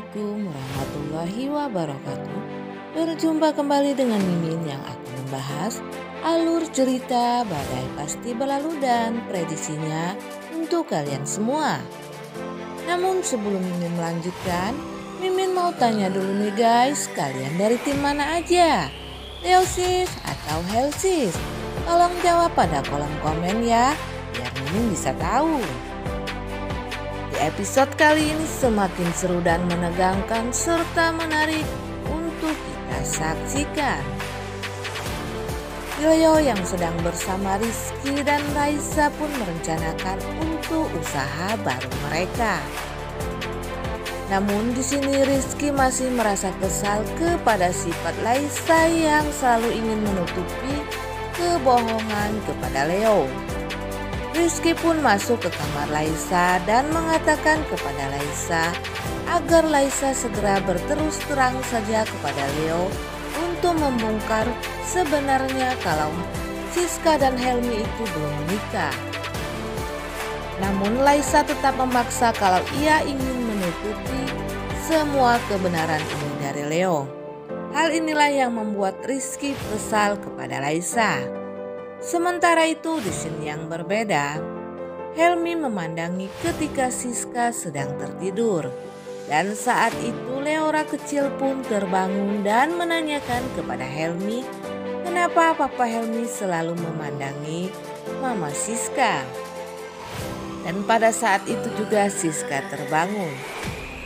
Assalamualaikum warahmatullahi wabarakatuh. Berjumpa kembali dengan Mimin yang akan membahas alur cerita Badai Pasti Berlalu dan prediksinya untuk kalian semua. Namun sebelum Mimin melanjutkan, Mimin mau tanya dulu nih guys, kalian dari tim mana aja? Leo sis atau Hell sis? Tolong jawab pada kolom komen ya, biar Mimin bisa tahu. Di episode kali ini semakin seru dan menegangkan serta menarik untuk kita saksikan. Leo yang sedang bersama Rizky dan Raisa pun merencanakan untuk usaha baru mereka. Namun di sini Rizky masih merasa kesal kepada sifat Raisa yang selalu ingin menutupi kebohongan kepada Leo. Rizky pun masuk ke kamar Raisa dan mengatakan kepada Raisa agar Raisa segera berterus terang saja kepada Leo untuk membongkar sebenarnya kalau Siska dan Helmi itu belum menikah. Namun Raisa tetap memaksa kalau ia ingin menutupi semua kebenaran ini dari Leo. Hal inilah yang membuat Rizky kesal kepada Raisa. Sementara itu di scene yang berbeda, Helmi memandangi ketika Siska sedang tertidur. Dan saat itu Leora kecil pun terbangun dan menanyakan kepada Helmi kenapa Papa Helmi selalu memandangi Mama Siska. Dan pada saat itu juga Siska terbangun.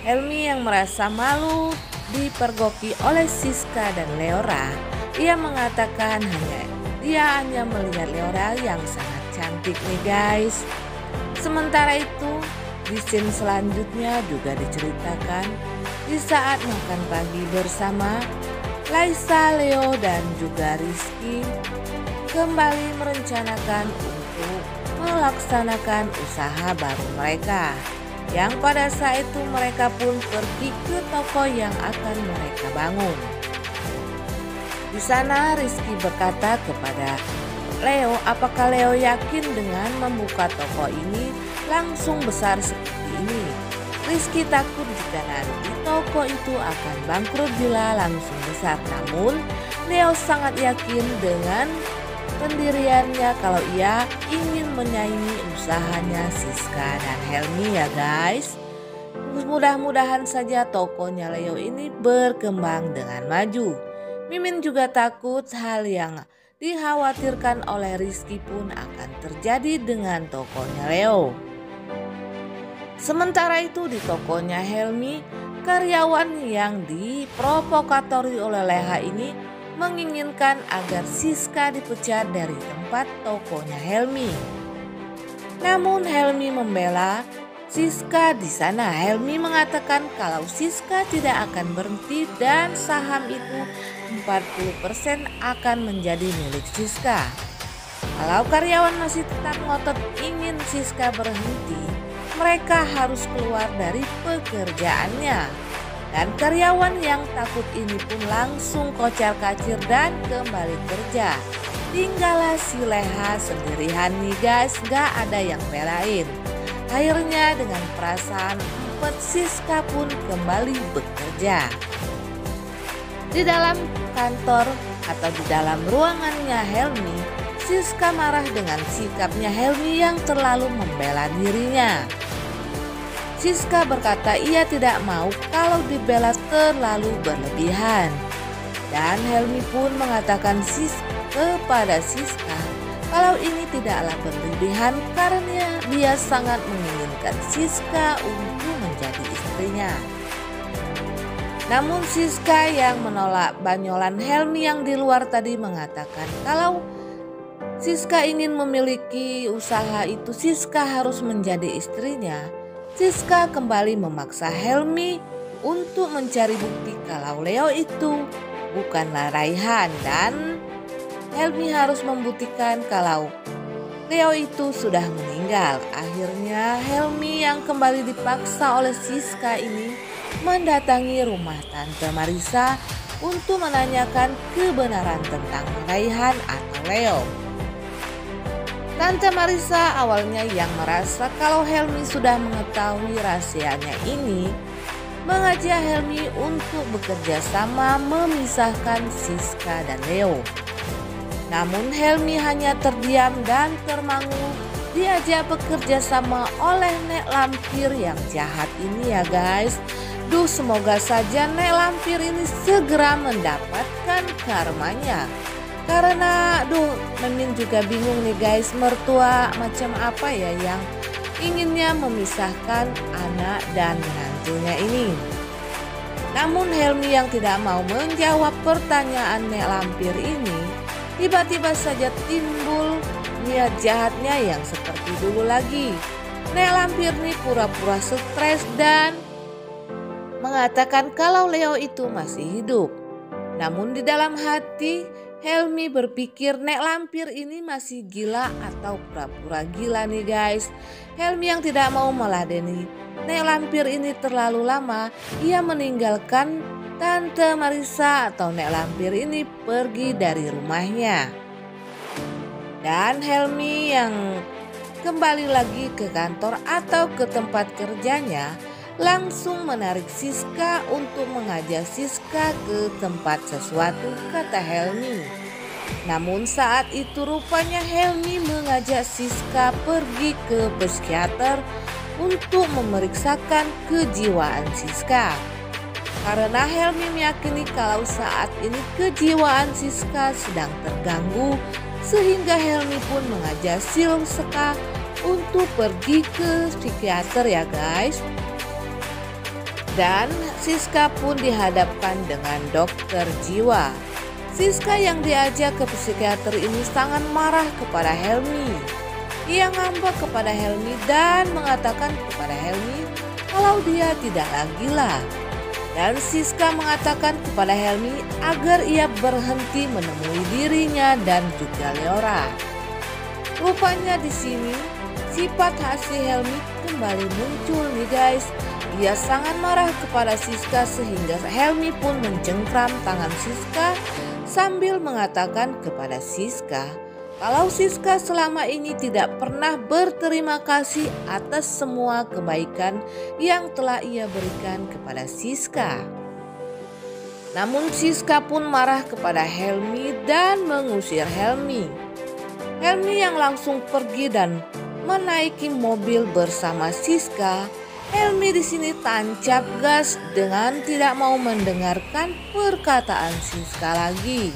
Helmi yang merasa malu dipergoki oleh Siska dan Leora, ia mengatakan dia hanya melihat Leora yang sangat cantik nih guys. Sementara itu di scene selanjutnya juga diceritakan di saat makan pagi bersama Raisa, Leo dan juga Rizky kembali merencanakan untuk melaksanakan usaha baru mereka. Yang pada saat itu mereka pun pergi ke toko yang akan mereka bangun. Di sana Rizky berkata kepada Leo, apakah Leo yakin dengan membuka toko ini langsung besar seperti ini? Rizky takut jika nanti toko itu akan bangkrut bila langsung besar. Namun Leo sangat yakin dengan pendiriannya kalau ia ingin menyaingi usahanya Siska dan Helmi ya guys. Mudah-mudahan saja tokonya Leo ini berkembang dengan maju. Mimin juga takut hal yang dikhawatirkan oleh Rizky pun akan terjadi dengan tokonya Leo. Sementara itu di tokonya Helmi, karyawan yang diprovokatori oleh Leha ini menginginkan agar Siska dipecat dari tempat tokonya Helmi. Namun Helmi membela Siska di sana. Helmi mengatakan kalau Siska tidak akan berhenti dan saham itu 40% akan menjadi milik Siska. Kalau karyawan masih tetap ngotot ingin Siska berhenti, mereka harus keluar dari pekerjaannya. Dan karyawan yang takut ini pun langsung kocar-kacir dan kembali kerja. Tinggallah si Leha sendirian nih guys, gak ada yang belain. Akhirnya dengan perasaan empet Siska pun kembali bekerja. Di dalam kantor atau di dalam ruangannya Helmi, Siska marah dengan sikapnya Helmi yang terlalu membela dirinya. Siska berkata ia tidak mau kalau dibela terlalu berlebihan. Dan Helmi pun mengatakan kepada Siska kalau ini tidaklah berlebihan karena dia sangat menginginkan Siska untuk menjadi istrinya. Namun Siska yang menolak banyolan Helmi yang di luar tadi mengatakan kalau Siska ingin memiliki usaha itu Siska harus menjadi istrinya. Siska kembali memaksa Helmi untuk mencari bukti kalau Leo itu bukanlah Raihan dan Helmi harus membuktikan kalau Leo itu sudah meninggal. Akhirnya Helmi yang kembali dipaksa oleh Siska ini mendatangi rumah Tante Marisa untuk menanyakan kebenaran tentang Raihan atau Leo. Tante Marisa awalnya yang merasa kalau Helmi sudah mengetahui rahasianya ini, mengajak Helmi untuk bekerja sama memisahkan Siska dan Leo. Namun Helmi hanya terdiam dan termangu diajak bekerja sama oleh Nek Lampir yang jahat ini ya guys. Duh, semoga saja Nek Lampir ini segera mendapatkan karmanya. Karena Mimin juga bingung nih guys, mertua macam apa ya yang inginnya memisahkan anak dan menantunya ini. Namun Helmi yang tidak mau menjawab pertanyaan Nek Lampir ini, tiba-tiba saja timbul niat jahatnya yang seperti dulu lagi. Nek Lampir ini pura-pura stres dan mengatakan kalau Leo itu masih hidup. Namun di dalam hati Helmi berpikir Nek Lampir ini masih gila atau pura-pura gila nih guys. Helmi yang tidak mau meladeni Nek Lampir ini terlalu lama, ia meninggalkan Tante Marissa atau Nek Lampir ini pergi dari rumahnya. Dan Helmi yang kembali lagi ke kantor atau ke tempat kerjanya langsung menarik Siska untuk mengajak Siska ke tempat sesuatu, kata Helmi. Namun saat itu rupanya Helmi mengajak Siska pergi ke psikiater untuk memeriksakan kejiwaan Siska. Karena Helmi meyakini kalau saat ini kejiwaan Siska sedang terganggu, sehingga Helmi pun mengajak Siska untuk pergi ke psikiater ya guys. Dan Siska pun dihadapkan dengan dokter jiwa. Siska yang diajak ke psikiater ini sangat marah kepada Helmi. Ia ngambek kepada Helmi dan mengatakan kepada Helmi kalau dia tidaklah gila. Dan Siska mengatakan kepada Helmi agar ia berhenti menemui dirinya dan juga Leora. Rupanya di sini sifat asli Helmi kembali muncul nih guys. Ia sangat marah kepada Siska sehingga Helmi pun mencengkram tangan Siska sambil mengatakan kepada Siska kalau Siska selama ini tidak pernah berterima kasih atas semua kebaikan yang telah ia berikan kepada Siska. Namun Siska pun marah kepada Helmi dan mengusir Helmi. Helmi yang langsung pergi dan menaiki mobil bersama Siska. Helmi di sini tancap gas dengan tidak mau mendengarkan perkataan Siska lagi.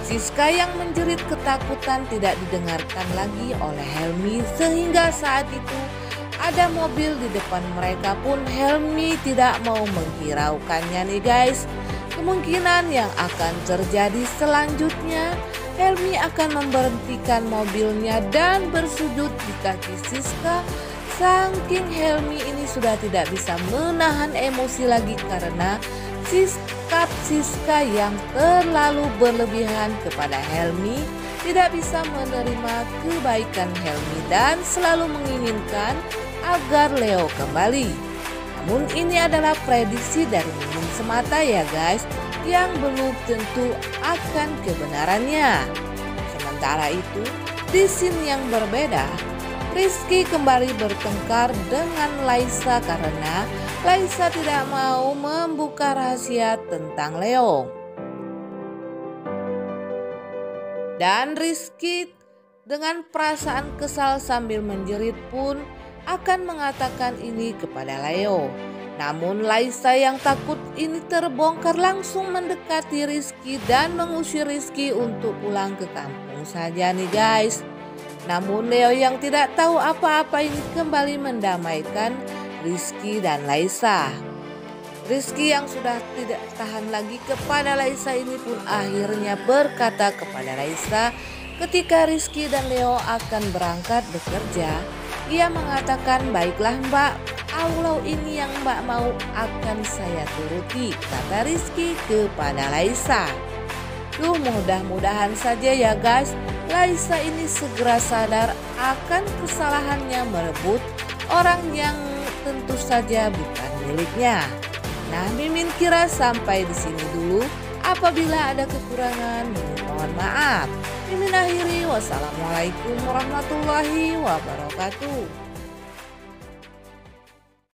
Siska yang menjerit ketakutan tidak didengarkan lagi oleh Helmi sehingga saat itu ada mobil di depan mereka pun Helmi tidak mau menghiraukannya nih guys. Kemungkinan yang akan terjadi selanjutnya Helmi akan memberhentikan mobilnya dan bersujud di kaki Siska. Saking Helmi ini sudah tidak bisa menahan emosi lagi karena sikap Siska yang terlalu berlebihan kepada Helmi, tidak bisa menerima kebaikan Helmi dan selalu menginginkan agar Leo kembali. Namun ini adalah prediksi dari Mimin semata ya guys, yang belum tentu akan kebenarannya. Sementara itu di scene yang berbeda, Rizky kembali bertengkar dengan Laisa karena Laisa tidak mau membuka rahasia tentang Leo. Dan Rizky dengan perasaan kesal sambil menjerit pun akan mengatakan ini kepada Leo. Namun Laisa yang takut ini terbongkar langsung mendekati Rizky dan mengusir Rizky untuk pulang ke kampung saja nih guys. Namun Leo yang tidak tahu apa-apa ini kembali mendamaikan Rizky dan Laisa. Rizky yang sudah tidak tahan lagi kepada Laisa ini pun akhirnya berkata kepada Laisa ketika Rizky dan Leo akan berangkat bekerja. Ia mengatakan, baiklah mbak, Allah ini yang mbak mau akan saya turuti, kata Rizky kepada Laisa. Mudah-mudahan saja ya guys, Laisa ini segera sadar akan kesalahannya merebut orang yang tentu saja bukan miliknya. Nah, Mimin kira sampai di sini dulu. Apabila ada kekurangan, Mimin mohon maaf. Mimin akhiri, wassalamualaikum warahmatullahi wabarakatuh.